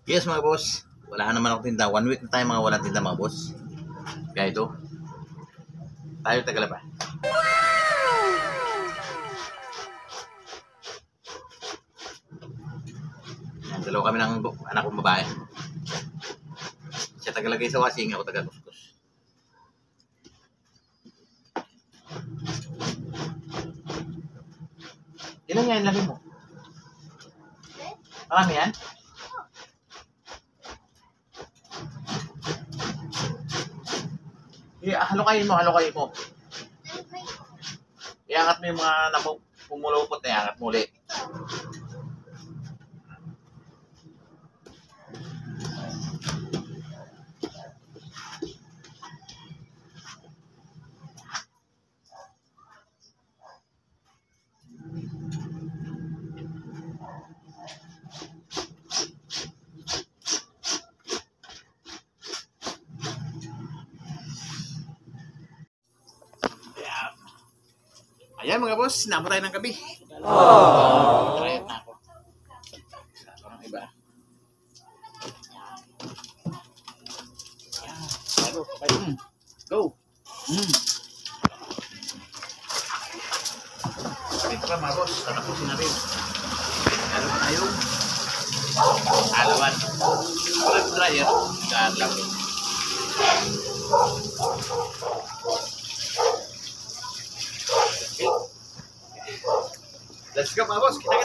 Yes mga boss, wala naman ako tinda. 1 week na tayo mga walang tinda mga boss. Kaya ito, tayo Tagalaba. Yan, dalawa kami ng anak kong babae. Siya tagalagay sa washing, ako taga-kuskus. Ilan nga yung laki mo? Marami yan? Halukayin mo. Iangat mo yung mga pumulupot na iangat mo ulit. Ayan mga boss, sinama tayo ng gabi. Trayat na ako. Parang iba. Go! Dito ka mga boss, tatapusin na rin. Lalo pa tayong alawan. Walang dryer, nag-aalaw. Let's go mga boss, kita